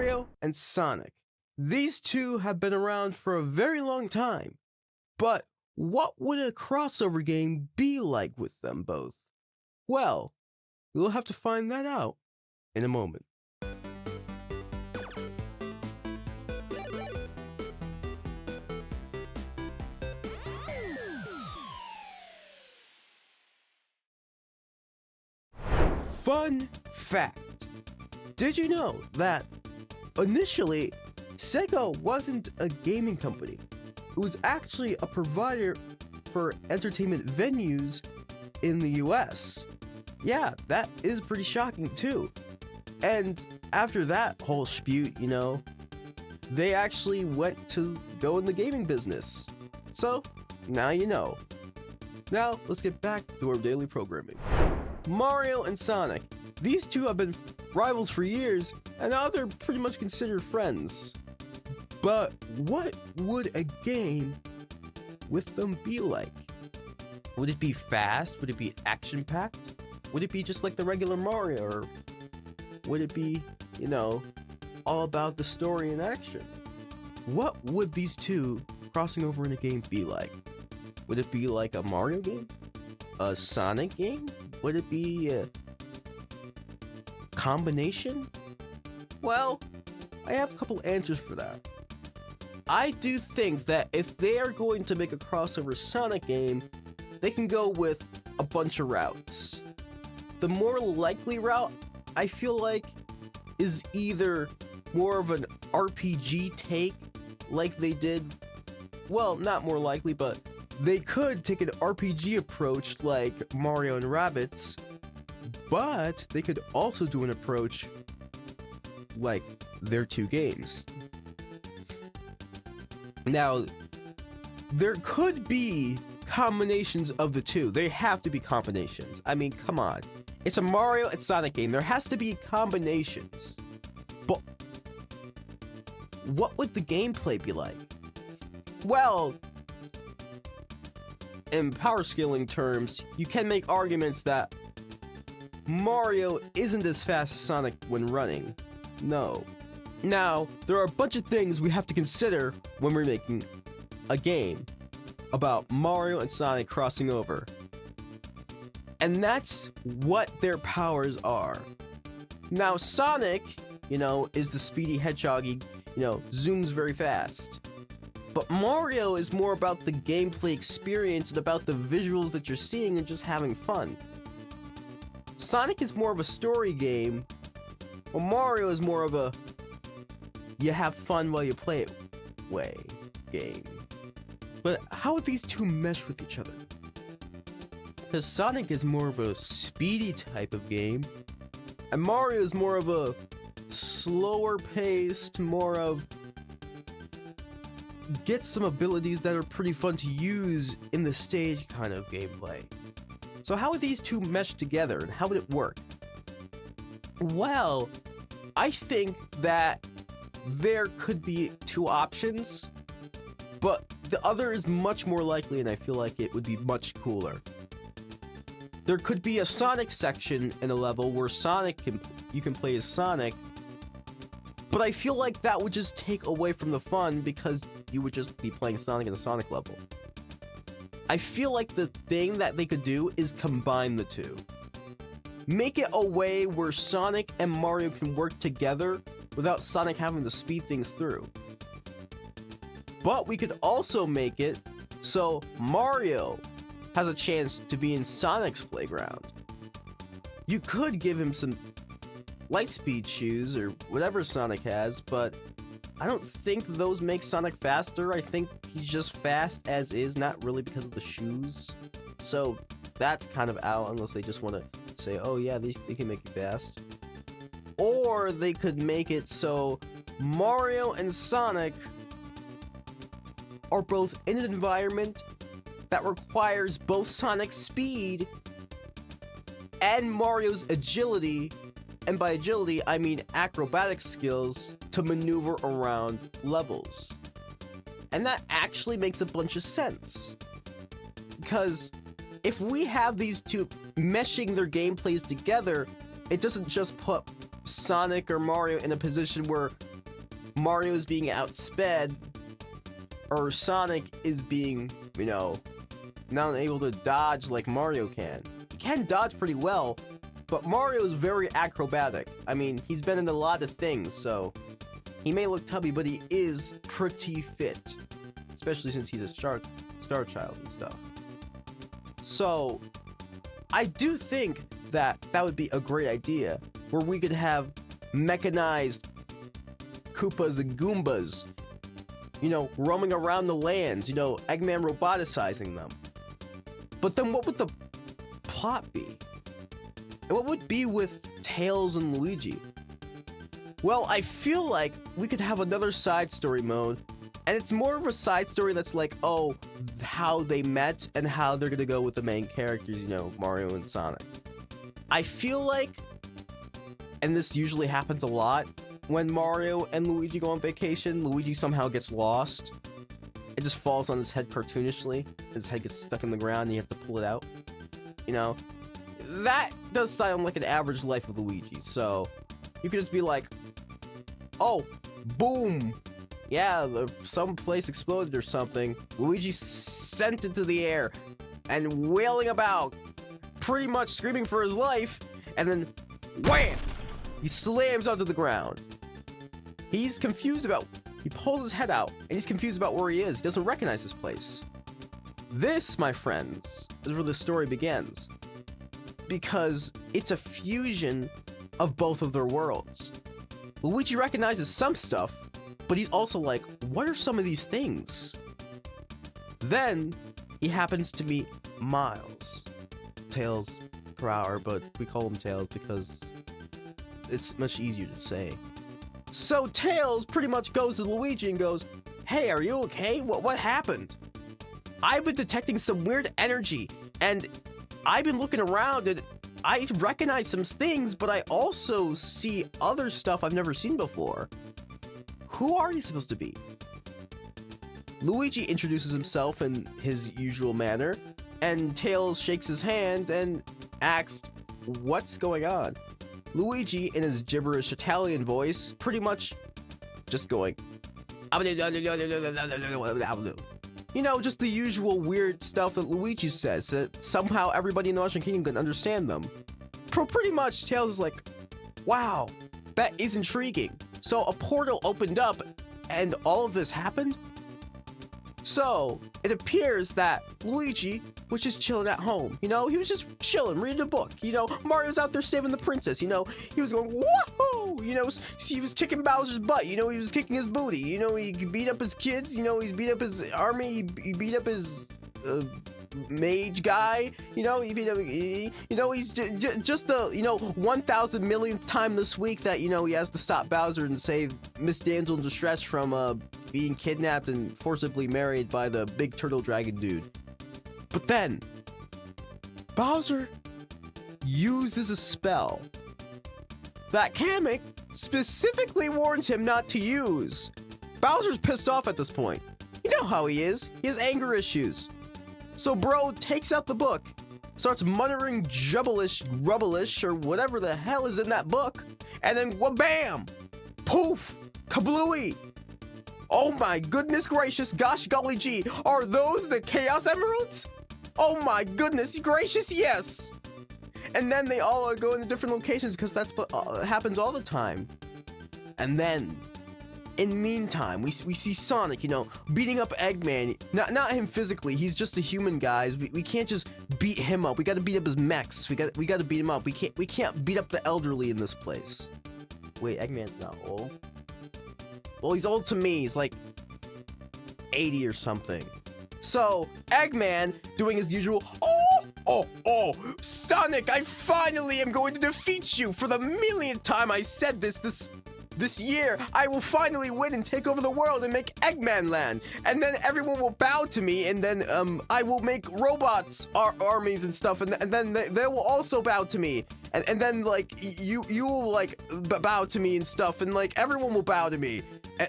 Mario and Sonic. These two have been around for a very long time. But what would a crossover game be like with them both? Well, we'll have to find that out in a moment. Fun fact. Did you know that initially Sega wasn't a gaming company? It was actually a provider for entertainment venues in the US. Yeah, that is pretty shocking too. And after that whole spiel, they actually went to go in the gaming business. So, now you know. Now, let's get back to our daily programming. Mario and Sonic. These two have been rivals for years, and now they're pretty much considered friends. But what would a game with them be like? Would it be fast? Would it be action-packed? Would it be just like the regular Mario? Or would it be, all about the story and action? What would these two crossing over in a game be like? Would it be like a Mario game? A Sonic game? Would it be a combination? Well, I have a couple answers for that. I do think that if they are going to make a crossover Sonic game, they can go with a bunch of routes. The more likely route, I feel like, is either more of an RPG take, like they did, well, not more likely, but they could take an RPG approach like Mario and Rabbids, but they could also do an approach like their two games. Now, there could be combinations of the two. They have to be combinations. I mean, come on. It's a Mario and Sonic game. There has to be combinations. But what would the gameplay be like? Well, in power scaling terms, you can make arguments that Mario isn't as fast as Sonic when running. No. Now, there are a bunch of things we have to consider when we're making a game about Mario and Sonic crossing over. And that's what their powers are. Now, Sonic, is the speedy hedgehog. He, zooms very fast. But Mario is more about the gameplay experience and about the visuals that you're seeing and just having fun. Sonic is more of a story game, while Mario is more of a you have fun while you play it way game. But how would these two mesh with each other? Because Sonic is more of a speedy type of game, and Mario is more of a slower paced, more of get some abilities that are pretty fun to use in the stage kind of gameplay. So how would these two mesh together, and how would it work? Well, I think that there could be two options, but the other is much more likely, and I feel like it would be much cooler. There could be a Sonic section in a level where you can play as Sonic, but I feel like that would just take away from the fun because you would just be playing Sonic in a Sonic level. I feel like the thing that they could do is combine the two. Make it a way where Sonic and Mario can work together without Sonic having to speed things through. But we could also make it so Mario has a chance to be in Sonic's playground. You could give him some lightspeed shoes or whatever Sonic has, but I don't think those make Sonic faster. I think he's just fast as is, not really because of the shoes. So that's kind of out unless they just want to say, oh yeah, they can make you fast. Or they could make it so Mario and Sonic are both in an environment that requires both Sonic's speed and Mario's agility, and by agility I mean acrobatic skills, to maneuver around levels. And that actually makes a bunch of sense. Because if we have these two meshing their gameplays together, it doesn't just put Sonic or Mario in a position where Mario is being outsped, or Sonic is being, not able to dodge like Mario can. He can dodge pretty well, but Mario is very acrobatic. I mean, he's been in a lot of things, so he may look tubby, but he is pretty fit, especially since he's a star child and stuff. So I do think that would be a great idea, where we could have mechanized Koopas and Goombas, roaming around the lands, Eggman roboticizing them. But then what would the plot be? And what would be with Tails and Luigi? Well, I feel like we could have another side story mode, and it's more of a side story that's like, how they met and how they're gonna go with the main characters, Mario and Sonic. I feel like, and this usually happens a lot, when Mario and Luigi go on vacation, Luigi somehow gets lost. It just falls on his head cartoonishly. His head gets stuck in the ground and you have to pull it out. That does sound like an average life of Luigi. So you could just be like, oh, boom. Yeah, some place exploded or something. Luigi sent into the air and wailing about, pretty much screaming for his life. And then, wham! He slams onto the ground. He's confused about... He pulls his head out, and he's confused about where he is. He doesn't recognize this place. This, my friends, is where the story begins. Because it's a fusion of both of their worlds. Luigi recognizes some stuff, but he's also like, what are some of these things? Then, he happens to meet Miles. Tails per hour, but we call him Tails because it's much easier to say. So Tails pretty much goes to Luigi and goes, hey, are you okay? What happened? I've been detecting some weird energy, and I've been looking around, and I recognize some things, but I also see other stuff I've never seen before. Who are you supposed to be? Luigi introduces himself in his usual manner, and Tails shakes his hand and asks, what's going on? Luigi, in his gibberish Italian voice, pretty much just going, just the usual weird stuff that Luigi says, that somehow everybody in the Mushroom Kingdom can understand them. Pretty much, Tails is like, wow, that is intriguing. So a portal opened up, and all of this happened? So, it appears that Luigi was just chilling at home, he was just chilling, reading a book, Mario's out there saving the princess, he was going, whoa, he was kicking Bowser's butt, he was kicking his booty, he beat up his kids, he beat up his army, he beat up his, mage guy, he beat up, he's just the, 1,000 millionth time this week that, he has to stop Bowser and save Miss Damsel in Distress from, being kidnapped and forcibly married by the big turtle dragon dude. But then, Bowser uses a spell that Kamek specifically warns him not to use. Bowser's pissed off at this point. You know how he is. He has anger issues. So bro takes out the book, starts muttering jubbleish, rubbleish, or whatever the hell is in that book, and then wha-bam! Poof! Kablooey! Oh my goodness gracious, gosh golly gee, are those the Chaos Emeralds? Oh my goodness gracious, yes! And then they all go into different locations because that's what happens all the time. And then, in meantime, we see Sonic, beating up Eggman. Not him physically, he's just a human, guys. We can't just beat him up. We gotta beat up his mechs. We gotta beat him up. We can't beat up the elderly in this place. Wait, Eggman's not old. Well, he's old to me. He's like 80 or something. So, Eggman, doing his usual, oh, Sonic, I finally am going to defeat you for the millionth time I said this year. I will finally win and take over the world and make Eggman land. And then everyone will bow to me, and then I will make robots armies and stuff, and then they will also bow to me. And then, like, you will, like, bow to me and stuff, and, like, everyone will bow to me.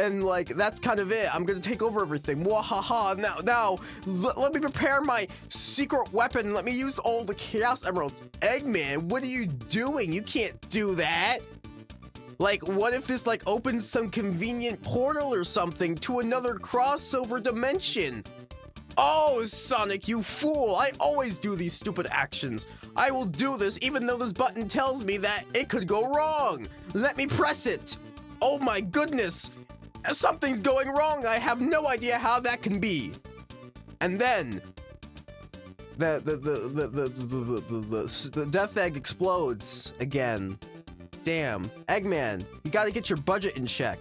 And like, that's kind of it. I'm gonna take over everything. Wahaha. Now, let me prepare my secret weapon. Let me use all the Chaos Emeralds. Eggman, what are you doing? You can't do that. Like, what if this, like, opens some convenient portal or something to another crossover dimension? Oh, Sonic, you fool! I always do these stupid actions. I will do this even though this button tells me that it could go wrong. Let me press it. Oh my goodness! Something's going wrong. I have no idea how that can be. And then the death egg explodes again. Damn, Eggman, you gotta get your budget in check.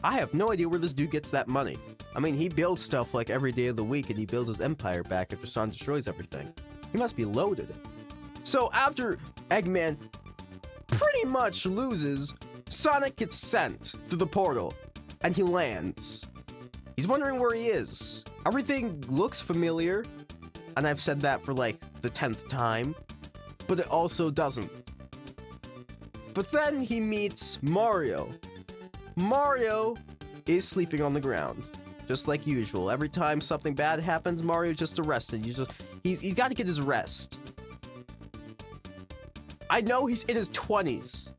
I have no idea where this dude gets that money. I mean, he builds stuff like every day of the week, and he builds his empire back after Sonic destroys everything. He must be loaded. So after Eggman pretty much loses, Sonic gets sent through the portal, and he lands. He's wondering where he is. Everything looks familiar, and I've said that for like the 10th time, but it also doesn't. But then he meets Mario. Mario is sleeping on the ground, just like usual. Every time something bad happens, Mario's just arrested. He's got to get his rest. I know he's in his 20s,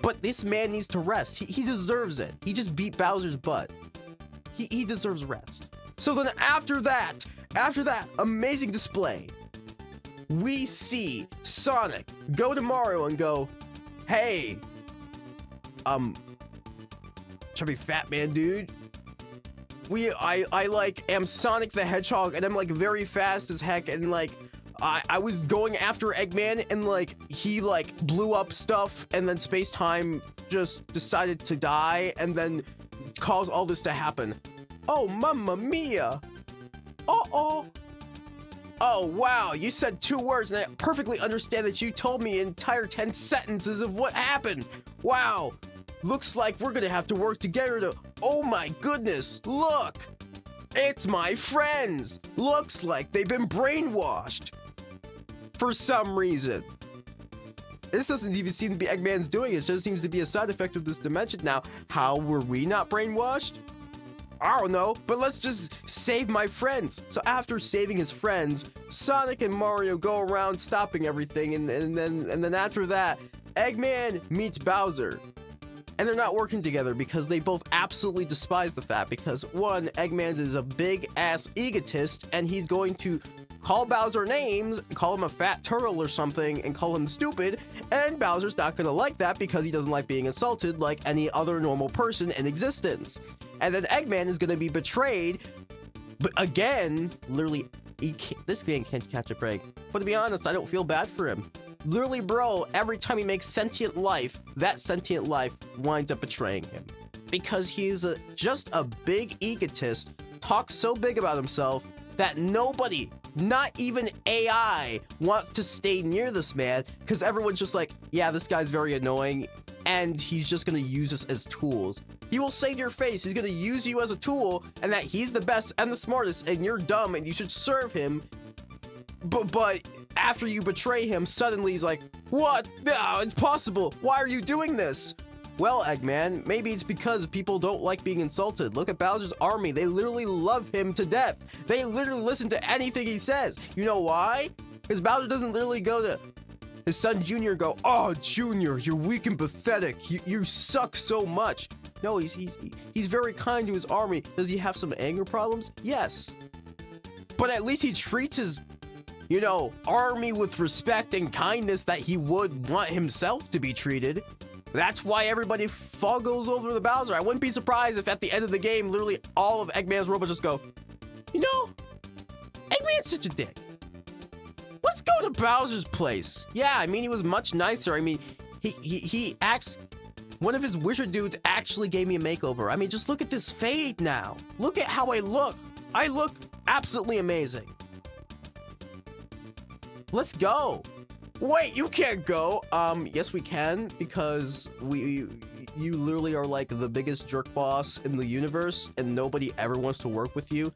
but this man needs to rest. He deserves it. He just beat Bowser's butt. He deserves rest. So then after that amazing display, we see Sonic go to Mario and go, hey, chubby fat man dude, I like am Sonic the Hedgehog, and I'm like very fast as heck, and like I was going after Eggman, and like he like blew up stuff, and then space-time just decided to die and then caused all this to happen. Oh, mamma mia. Uh-oh. Oh, wow, you said 2 words, and I perfectly understand that you told me an entire 10 sentences of what happened. Wow. Looks like we're gonna have to work together to... Oh my goodness, look! It's my friends! Looks like they've been brainwashed. For some reason. This doesn't even seem to be Eggman's doing, it just seems to be a side effect of this dimension. Now, how were we not brainwashed? I don't know, but let's just save my friends. So after saving his friends, Sonic and Mario go around stopping everything, and then after that, Eggman meets Bowser. And they're not working together because they both absolutely despise the fact, because one, Eggman is a big ass egotist, and he's going to call Bowser names, call him a fat turtle or something, and call him stupid, and Bowser's not gonna like that because he doesn't like being insulted like any other normal person in existence. And then Eggman is gonna be betrayed, but again, literally, this man can't catch a break. But to be honest, I don't feel bad for him. Literally, bro, every time he makes sentient life, that sentient life winds up betraying him. Because he's just a big egotist, talks so big about himself that nobody, not even AI, wants to stay near this man, because everyone's just like, yeah, this guy's very annoying, and he's just gonna use us as tools. He will say to your face, he's gonna use you as a tool, and that he's the best and the smartest, and you're dumb, and you should serve him. But after you betray him, suddenly he's like, what? No, it's possible. Why are you doing this? Well, Eggman, maybe it's because people don't like being insulted. Look at Bowser's army. They literally love him to death. They literally listen to anything he says. You know why? Because Bowser doesn't literally go to his son Junior and go, oh, Junior, you're weak and pathetic. You suck so much. No, he's very kind to his army. Does he have some anger problems? Yes. But at least he treats his, you know, army with respect and kindness that he would want himself to be treated. That's why everybody goes over to Bowser. I wouldn't be surprised if at the end of the game, literally all of Eggman's robots just go, you know, Eggman's such a dick. Let's go to Bowser's place. Yeah, I mean, he was much nicer. I mean, he acts... One of his wizard dudes actually gave me a makeover. I mean, just look at this fade now. Look at how I look. I look absolutely amazing. Let's go. Wait, you can't go. Yes, we can, because you literally are like the biggest jerk boss in the universe, and nobody ever wants to work with you.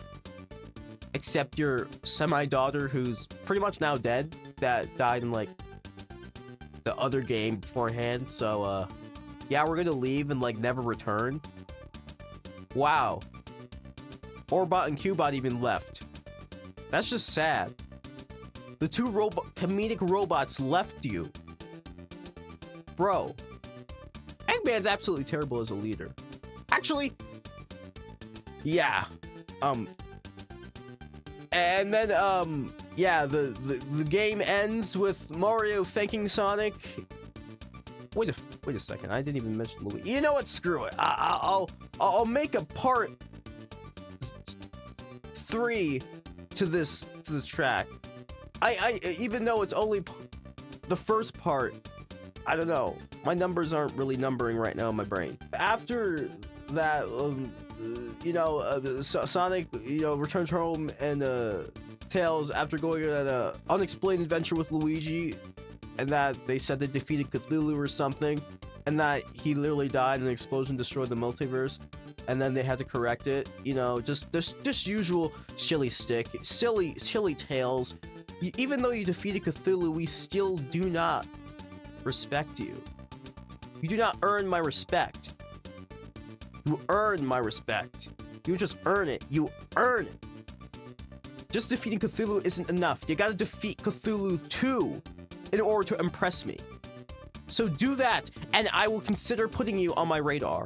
Except your semi-daughter, who's pretty much now dead, that died in like the other game beforehand. So, yeah, we're gonna leave and like never return. Wow. Orbot and Cubot even left. That's just sad. The two comedic robots left you. Bro. Eggman Eggman's absolutely terrible as a leader. Actually, yeah. And then, yeah, the game ends with Mario thanking Sonic. Wait a second. I didn't even mention Luigi. You know what? Screw it. I'll make a part 3 to this track. I even though it's only the first part, I don't know. My numbers aren't really numbering right now in my brain. After that, Sonic, returns home, and Tails, after going on an unexplained adventure with Luigi, and that they said they defeated Cthulhu or something, and that he literally died and an explosion destroyed the multiverse, and then they had to correct it. Just usual silly Tails. Even though you defeated Cthulhu, we still do not respect you. You do not earn my respect. You earn my respect. You just earn it. You earn it. Just defeating Cthulhu isn't enough. You gotta defeat Cthulhu 2 in order to impress me. So do that, and I will consider putting you on my radar.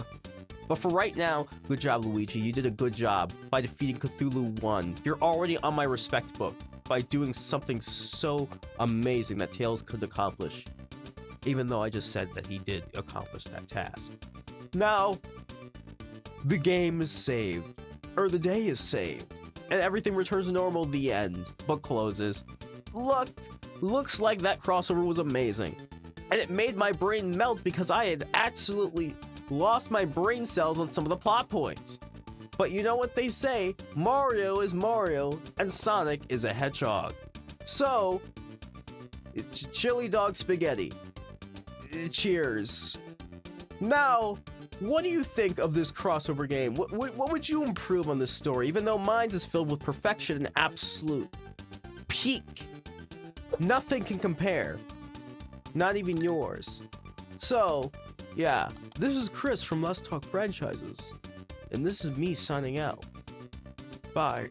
But for right now, good job, Luigi. You did a good job by defeating Cthulhu 1. You're already on my respect book by doing something so amazing that Tails could accomplish. Even though I just said that he did accomplish that task. Now, the game is saved. Or the day is saved. And everything returns to normal, the end. Book closes. Looks like that crossover was amazing. And it made my brain melt because I had absolutely lost my brain cells on some of the plot points. But you know what they say, Mario is Mario, and Sonic is a hedgehog. So, chili dog spaghetti. Cheers. Now, what do you think of this crossover game? What would you improve on this story, even though mine is filled with perfection and absolute peak? Nothing can compare. Not even yours. So, yeah, this is Chris from Let's Talk Franchises, and this is me signing out. Bye.